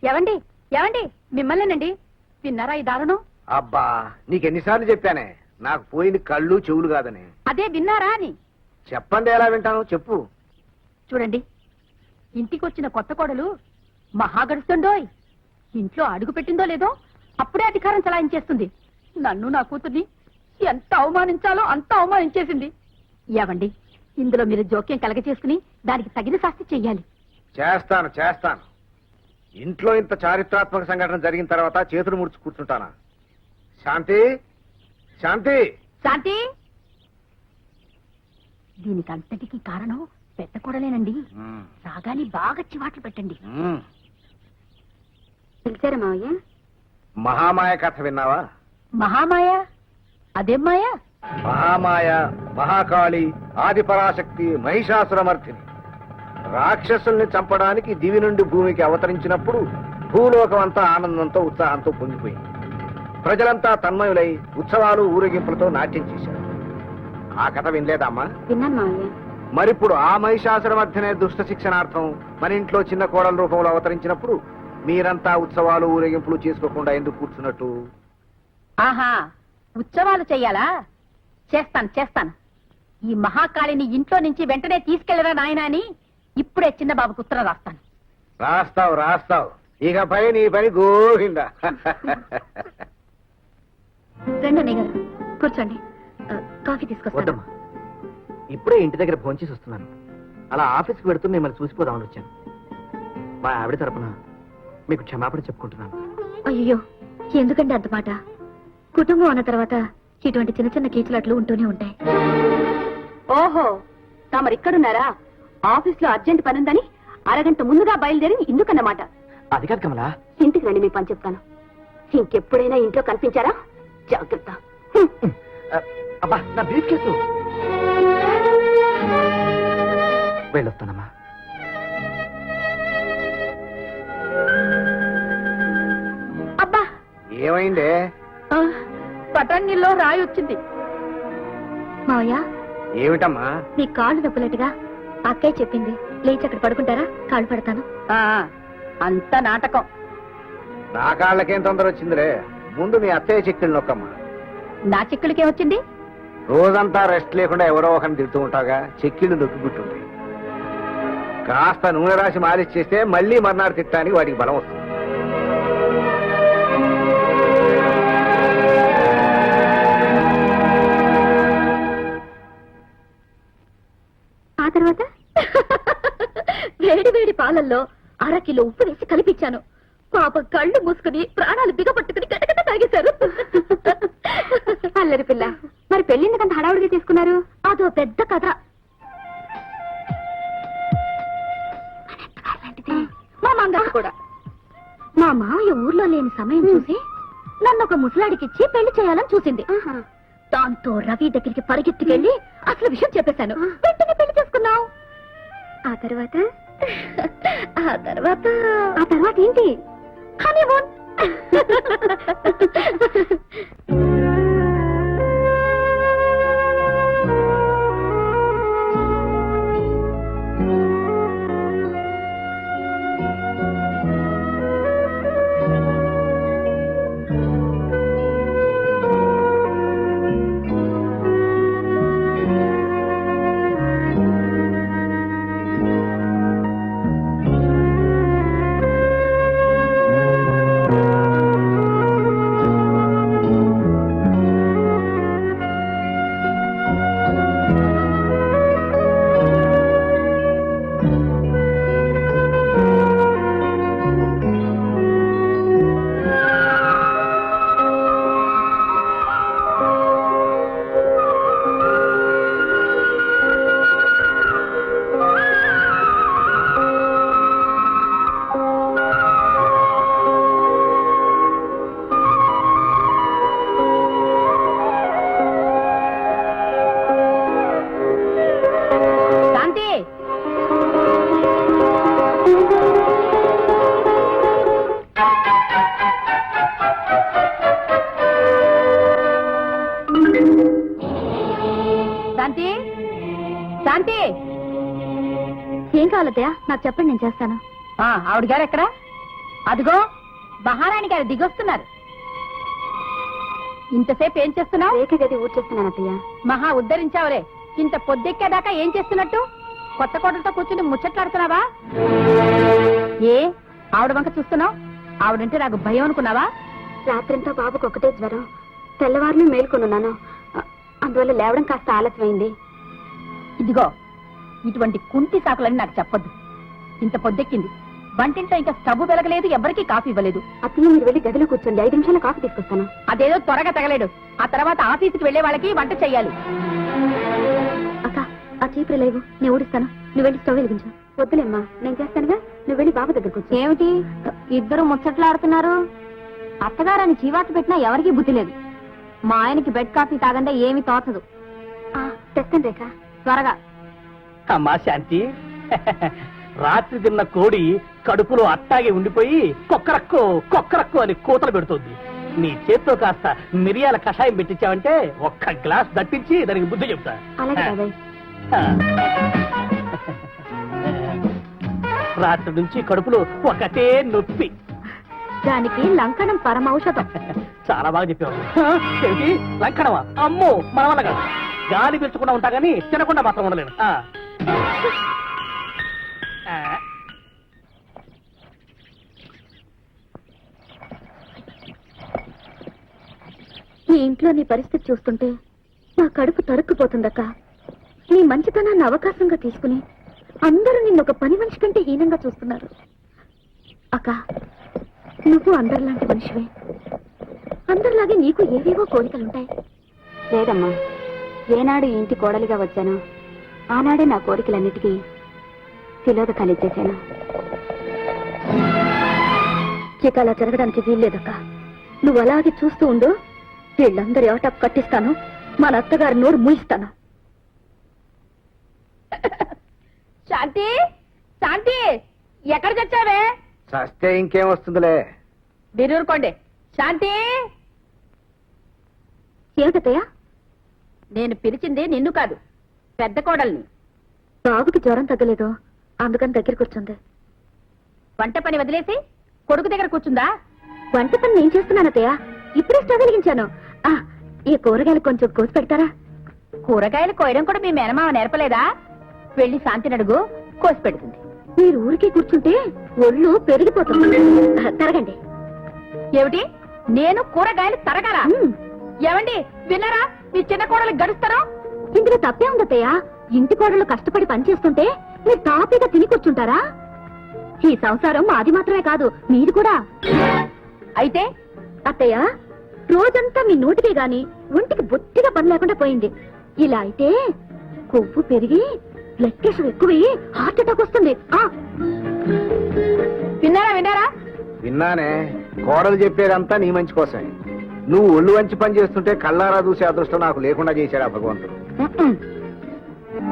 ఏవండి ఏవండి మిమ్మల్నేనండి. విన్నారా ఈ దారుణం? అబ్బా నీకెన్నిసార్లు చెప్పానే నాకు పోయింది కళ్ళు చెవులు కాదని. అదే విన్నారా అని. చెప్పండి ఎలా వింటాను చెప్పు. చూడండి, ఇంటికొచ్చిన కొత్త కోడలు మహాగడుస్తుండోయ్. ఇంట్లో అడుగు పెట్టిందో లేదో అప్పుడే అధికారం చలాయించేస్తుంది. నన్ను నా కూతుర్ని ఎంత అవమానించాలో అంత అవమానించేసింది. ఏవండి, ఇందులో మీరు జోక్యం కలగచేసుకుని దానికి తగిన శాస్తి చెయ్యాలి. చేస్తాను చేస్తాను. ఇంట్లో ఇంత చారిత్రాత్మక సంఘటన జరిగిన తర్వాత చేతులు ముడుచు కూర్చుంటానా? శాంతి శాంతి శాంతి, దీనికంతటికీ కారణం పెద్ద కోడలేనండి. రాగాని బాగా చివాట్లు పెట్టండి. పిలిచారా మావయ్య? మహామాయ కథ విన్నావా? మహామాయ? అదేం మాయ? మహామాయ, మహాకాళి, ఆదిపరాశక్తి, మహిషాసురమర్ధిని రాక్షసుల్ని చంపడానికి దివి నుండి భూమికి అవతరించినప్పుడు భూలోకం అంతా ఆనందంతో ఉత్సాహంతో పొంగిపోయింది. ప్రజలంతా తన్మయులై ఉత్సవాలు ఊరేగింపులతో నాట్యం చేశారు. ఆ కథ వినలేదమ్మా? విన్నాను మావయ్య. మరిప్పుడు ఆ మహిషాసురమర్ధినే దుష్ట శిక్షణార్థం మన ఇంట్లో చిన్న కోడల రూపంలో అవతరించినప్పుడు మీరంతా ఉత్సవాలు ఊరేగింపులు చేసుకోకుండా ఎందుకు కూర్చున్నట్టు? ఆహా, ఉత్సవాలు చెయ్యాలా? చేస్తాను చేస్తాను. ఈ మహాకాళిని ఇంట్లో నుంచి వెంటనే తీసుకెళ్లరా నాయనా అని ఇప్పుడే చిన్న బాబుకు ఉత్తరం రాస్తాను. రాస్తావు రాస్తావు. ఇకపై నీ పని గోవిందా. రండి అన్నయ్య గారు, కూర్చోండి. కాఫీ తీసుకొస్తాను. ఇప్పుడే ఇంటి దగ్గర భోంచేసి వస్తున్నాను. అలా ఆఫీస్కి పెడుతూ మిమ్మల్ని చూసిపోదామని వచ్చాను. మా ఆవిడ తరపున మీకు క్షమాపణ చెప్పుకుంటున్నాను. అయ్యో, ఎందుకండి అంత మాట? కుటుంబం అన్న తర్వాత ఇటువంటి చిన్న చిన్న కీచులాట్లు ఉంటూనే ఉంటాయి. ఓహో, తమరిక్కడున్నారా? ఆఫీస్ లో అర్జెంట్ పనుందని అరగంట ముందుగా బయలుదేరి ఇందుకన్నమాట. అది కాదు కమలా. ఇంటికి రండి, మీ పని చెప్తాను. ఇంకెప్పుడైనా ఇంట్లో కనిపించారా? జాగ్రత్త. అబ్బా, నా బ్రీఫ్ కేసు. వెళ్ళొస్తానమ్మా. అబ్బా, ఏమైందే? పటాంగిల్లో రాయి వచ్చింది. మావయ్య, ఏమిటమ్మా? మీ కాళ్ళు నొప్పులట్టుగా అక్కయ్య చెప్పింది. లేచి అక్కడ పడుకుంటారా? కాళ్ళు పడతాను. అంత నాటకం. నా కాళ్ళకేం తొందర వచ్చిందిలే. ముందు మీ అత్తయ్య చెక్కులు నొక్కమ్మా. నా చిక్కులకేమొచ్చింది? రోజంతా రెస్ట్ లేకుండా ఎవరో ఒకరిని తిడుతూ ఉంటాగా, చెక్కిళ్ళు నొక్కిబుట్టుంటాయి. కాస్త నూనె రాసి మాలిష్ చేస్తే మళ్ళీ మర్నాడు తిట్టడానికి వాటికి బలం వస్తుంది. ఆ తర్వాత వేడి వేడి పాలల్లో 1/2 కిలో ఉప్పు వేసి కలిపించాను. పాప కళ్ళు మూసుకుని ప్రాణాలు బిగపట్టుకుని గటగట తాగేశారు. అల్లరి పిల్ల, మరి పెళ్ళిందుకంత హడావుడిగా తీసుకున్నారు? అదో పెద్ద కథ. మా మంగళ కూడా. మా మావయ్య ఊర్లో లేని సమయం చూసి నన్ను ఒక ముసలాడికిచ్చి పెళ్లి చేయాలని చూసింది. దాంతో రవి దగ్గరికి పరిగెత్తుకెళ్ళి అసలు విషయం చెప్పేశాను. వెంటనే పెళ్లి చేసుకున్నాం. ఆ తర్వాత ఏంటి? హనీమూన్. శాంతి, శాంతి, ఏం కావాలద్దయా? నాకు చెప్పండి, నేను చేస్తాను. ఆవిడ గారు ఎక్కడా? అదిగో మహారాణి గారు దిగొస్తున్నారు. ఇంతసేపు ఏం చేస్తున్నావు? రేఖ గది ఊడ్చేస్తున్నాను అత్తయ్య. మహా ఉద్ధరించావురే. ఇంత పొద్దెక్కేదాకా ఏం చేస్తున్నట్టు? కొత్త కోడలతో కూర్చుని ముచ్చట్లాడుతున్నావా? ఏ ఆవిడ వంక చూస్తున్నావు? ఆవిడంటే నాకు భయం అనుకున్నావా? రాత్రంతా బాబుకు ఒకటే జ్వరం, తెల్లవారులు మేల్కొనున్నాను. అందువల్ల లేవడం కాస్త ఆలస్యమైంది. ఇదిగో ఇటువంటి కుంటి సాకులని నాకు చెప్పొద్దు. ఇంత పొద్దెక్కింది, వంటింట్లో ఇంకా స్టవ్ వెలగలేదు, ఎవరికీ కాఫీ ఇవ్వలేదు. అత్తయ్య మీరు వెళ్ళి గదిలో కూర్చోండి, 5 నిమిషాల కాఫీ తీసుకొస్తాను. అదేదో త్వరగా తగలేడు. ఆ తర్వాత ఆఫీసుకి వెళ్లే వాళ్ళకి వంట చెయ్యాలి. అక్క, ఆ చీపురు లేవు, నేను ఊడిస్తాను. నువ్వు వెళ్ళి స్టవ్ వెలిగించు. వద్దులేమ్మా, నేను చేస్తానుగా. నువ్వు వెళ్ళి బాబు దగ్గర కూర్చో. ఏమిటి ఇద్దరు ముచ్చట్లాడుతున్నారు? అత్తగారని చీవాట్లు పెట్టినా ఎవరికీ బుద్ధి లేదు. మా ఆయనకి బెడ్ కాఫీ తాగంటే ఏమీ తోచదు. తెస్తాను రేఖ. త్వరగా. అమ్మా శాంతి, రాత్రి తిన్న కోడి కడుపులో అట్టాగే ఉండిపోయి కొక్కరక్కో కొక్కరక్కో అని కూతలు పెడుతోంది. నీ చేత్తో కాస్త మిరియాల కషాయం పెట్టించావంటే ఒక్క గ్లాస్ దట్టించి దానికి బుద్ధి చెప్తా. అలాగే బాబాయ్. ఆ. రాత్రి నుంచి కడుపులో ఒకటే నొప్పి. దానికి లంకనం పరమౌషధం. చాలా బాగా చెప్పావు. ఏమిటి లంకణమా? అమ్మో, మన వల్ల కాదు. గాలి పీల్చకుండా ఉంటా గానీ తినకుండా మాత్రం ఉండలేను. ఈ ఇంట్లో నీ పరిస్థితి చూస్తుంటే నా కడుపు తరుక్కుపోతుందక్క. నీ మంచితనాన్ని అవకాశంగా తీసుకుని అందరూ నిన్నొక పని మనిషి కంటే హీనంగా చూస్తున్నారు. అక్క, నువ్వు అందరిలాంటి మనిషివే. అందరిలాగే నీకు ఏవేవో కోరికలుంటాయి. లేదమ్మా, ఏనాడు ఈ ఇంటి కోడలిగా వచ్చానో ఆనాడే నా కోరికలన్నిటికీ తిలోదకాలు ఇచ్చేశాను. ఇక అలా జరగడానికి వీల్లేదక్క. నువ్వు అలాగే చూస్తూ ఉండు. వీళ్ళందరి ఆట కట్టిస్తాను, మన అత్తగారి నోరు మూయిస్తాను. శాంతి, శాంతి, ఎక్కడ చచ్చావే? చస్తే ఇంకేం వస్తుందిలే. బిరూరుకోండి. శాంతి, ఏమిటత్తయ్యా? నేను పిలిచింది నిన్ను కాదు, పెద్ద కోడల్ని. బాబుకి జ్వరం తగ్గలేదు, అందుకని దగ్గర కూర్చుంది. వంట పని వదిలేసి కొడుకు దగ్గర కూర్చుందా? వంట పని నేను చేస్తున్నానత్తయ్య. ఇప్పుడే స్టవ్ వెలిగించాను. ఈ కూరగాయలు కొంచెం కోసి పెడతారా? కూరగాయలు కోయడం కూడా మీ మేనమామ నేర్పలేదా? వెళ్ళి శాంతిని అడుగు, కోసి పెడుతుంది. మీరు ఊరికే కూర్చుంటే ఒళ్ళు పెరిగిపోతుంది. తరగండి. ఏమిటి, నేను కూరగాయలు తరగరా? ఏమండి విన్నారా? మీ చిన్న కోడలు గడుస్తారా? ఇందులో తప్పే ఉందత్తయ్య. ఇంటి కోడలు కష్టపడి పనిచేస్తుంటే మీరు తాపీగా తిని కూర్చుంటారా? ఈ సంసారం మాది మాత్రమే కాదు, మీది కూడా. అయితే అత్తయ్య, రోజంతా మీ నోటికే గాని ఒంటికి బొత్తిగా పని లేకుండా పోయింది. ఇలా అయితే కొవ్వు పెరిగి బ్లడ్ ప్రెషర్ ఎక్కువయ్యి హార్ట్ అటాక్ వస్తుంది. విన్నారా? విన్నారా? విన్నానే. కోడలు చెప్పేదంతా నీ మంచి కోసమే. నువ్వు ఒళ్ళు వంచి పని చేస్తుంటే కళ్ళారా చూసే అదృష్టం నాకు లేకుండా చేశాడు ఆ భగవంతుడు.